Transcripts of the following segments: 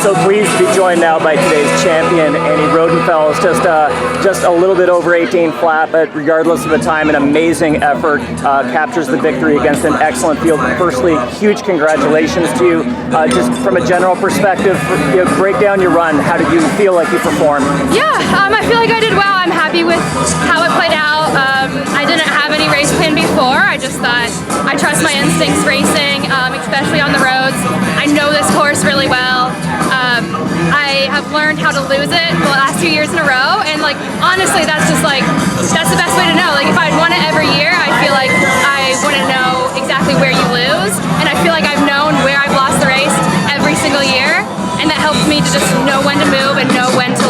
So pleased to be joined now by today's champion, Annie Rodenfels. Just a little bit over 18 flat, but regardless of the time, an amazing effort, captures the victory against an excellent field. Firstly, huge congratulations to you. Just from a general perspective, break down your run. How did you feel like you performed? Yeah, I feel like I did well. I'm happy with how it played out. I didn't have any race plan before. I just thought I trust my instincts racing, especially on the roads. I know this course really well. I have learned how to lose it the last 2 years in a row, and honestly, that's the best way to know. If I'd won it every year, I feel like I wouldn't know exactly where you lose, and I feel like I've known where I've lost the race every single year, and that helps me to just know when to move and know when to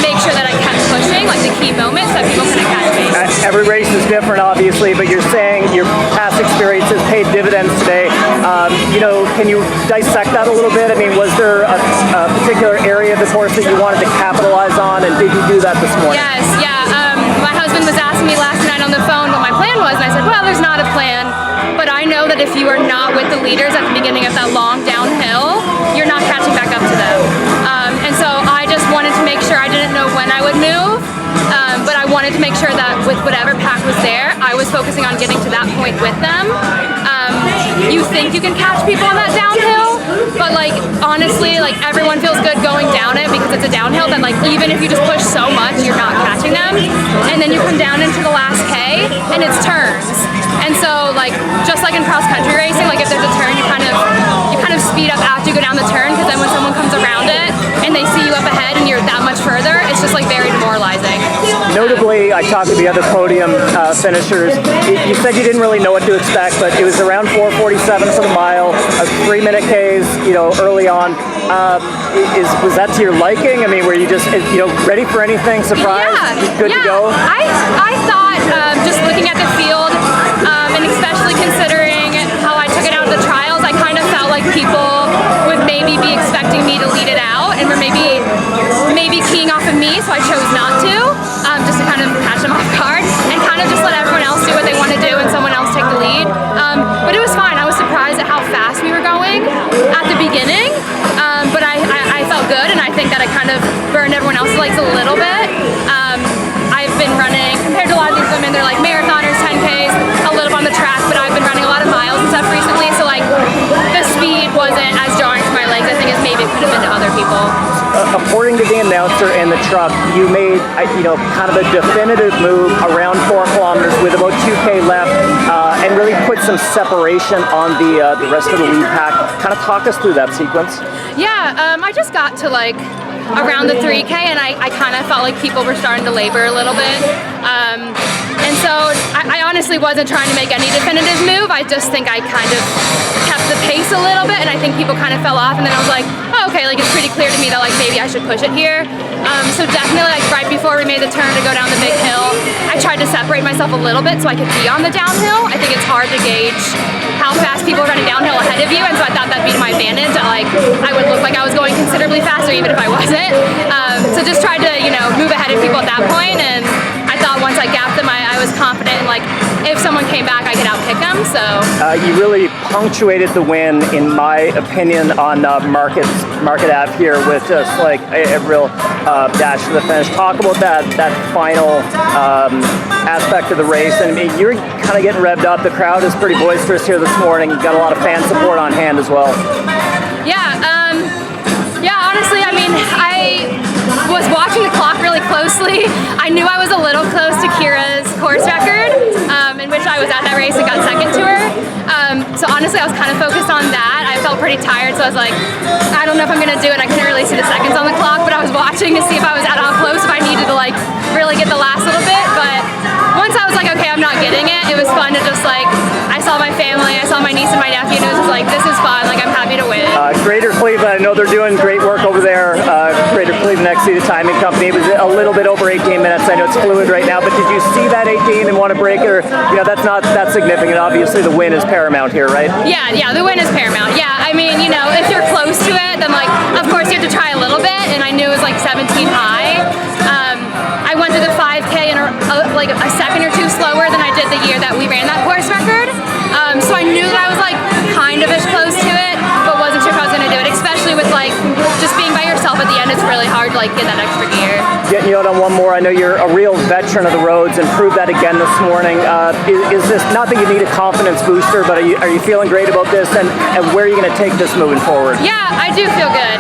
make sure that I kept pushing, the key moments that people couldn't catch me. Every race is different, obviously, but you're saying your past experiences paid dividends today. Can you dissect that a little bit? I mean, was there a particular area of the course that you wanted to capitalize on, and did you do that this morning? Yes, yeah. My husband was asking me last night on the phone what my plan was, and I said, well, there's not a plan, but I know that if you are not with the leaders at the beginning of that long downhill, you're not catching back up to them. And so I just wanted to make sure I didn't know when I would move, but I wanted to make sure that with whatever pack was there, I was focusing on getting to that point with them. You think you can catch people on that downhill, but honestly, everyone feels good going down it because it's a downhill that even if you just push so much, you're not catching them. And then you come down into the last K and it's turns. And so just like in cross country racing, if there's a turn, you kind of speed up after you go down the turn, because then when someone comes around it and they see you up ahead and you're that much further, it's just very demoralizing. Notably, I talked to the other podium finishers. You said you didn't really know what to expect, but it was around 4:47 for the mile, 3-minute Ks, early on. Was that to your liking? I mean, were you just, ready for anything? Surprised? Yeah, Good to go? I thought, just looking at the field, and especially considering how I took it out of the trials, I kind of felt like people would maybe be expecting me to lead it out, and were maybe keying off of me, so I chose not to, just to kind of catch them off guard, and kind of just let everyone else do what they want to do and someone else take the lead. But it was fine. I was surprised at how fast we were going at the beginning, but I felt good, and I think that I kind of burned everyone else's legs a little bit. I've been running, compared to a lot of these women, they're marathoners, 10Ks, a little bit on the track, but I've been running a lot of miles and stuff recently, so the speed wasn't as jarring to my legs, I think, as maybe it could have been to other people. According to the announcer in the truck, you made kind of a definitive move around 4 kilometers with about 2K left, and really put some separation on the rest of the lead pack. Kind of talk us through that sequence. Yeah, I just got to around the 3K, and I kind of felt like people were starting to labor a little bit. And so I honestly wasn't trying to make any definitive move. I just think I kind of kept the pace a little bit, and I think people kind of fell off, and then I was like, oh, okay, it's pretty clear to me that maybe I should push it here. So definitely right before we made the turn to go down the big hill, I tried to separate myself a little bit so I could be on the downhill. I think it's hard to gauge how fast people are running downhill ahead of you, and so I thought that'd be to my advantage, that I would look like I was going considerably faster even if I wasn't. So just tried to move ahead of people at that point, and I thought once I gapped them, I was confident in if someone came back, I could outkick them. So you really punctuated the win, in my opinion, on Market Ave here with just a real dash to the finish. Talk about that final aspect of the race, and you're kind of getting revved up. The crowd is pretty boisterous here this morning. You've got a lot of fan support on hand as well. Yeah, honestly, I was watching the clock really closely. I knew I was a little close to Kira's course record, in which I was at that race and got second to her. So honestly, I was kind of focused on that. I felt pretty tired, so I was like, I don't know if I'm gonna do it. I couldn't really see the seconds on the clock, but I was watching to see if I was at all close, if I needed to really get the last little bit. But once I was like, okay, I'm not getting it, it was fun to just I saw my family, I saw my niece and my nephew, and it was just this is fun, I'm happy to win. Greater Cleveland, I know they're doing great work over there. Greater Cleveland XC, the timing company. It was a little bit over 18 minutes. I know it's fluid right now, but did you see that 18 and want to break it? Or, that's not that significant. Obviously, the win is paramount here, right? Yeah, the win is paramount. Yeah, if you're close to it, then of course you have to try a little bit, and I knew it was 17 high. I went through the 5K in a second or two slower than I did the year that we ran that course record. So I knew that I was kind of as close to it, but wasn't sure if I was going to do it, especially with like get that extra gear. Getting you out on one more, I know you're a real veteran of the roads and proved that again this morning. Is this, not that you need a confidence booster, but are you feeling great about this, and where are you going to take this moving forward? Yeah, I do feel good.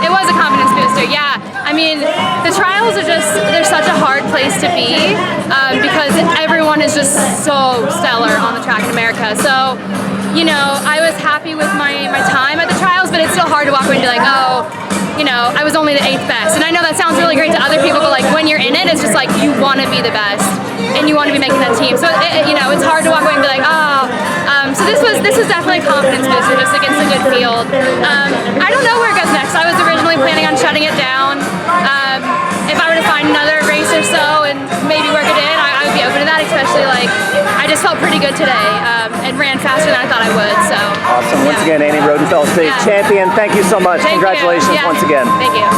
It was a confidence booster, yeah. I mean, the trials are just, they're such a hard place to be because everyone is just so stellar on the track in America. So, you know, I was happy with my time at the trials, but it's still hard to walk away and be like, oh, you know, I was only the 8th best. And I know that sounds really great to other people, but like when you're in it, it's just like you want to be the best and you want to be making that team. So, you know, it's hard to walk away and be like, oh. So this was definitely a confidence booster just against a good field. I don't know where it goes next. I was originally planning on shutting it down. If I were to find another race or so and maybe work it in, I would be open to that, especially like I just felt pretty good today and ran faster than I thought I would. So awesome. Once again, Amy Rodenfels, state champion. Thank you so much. Congratulations once again. Thank you.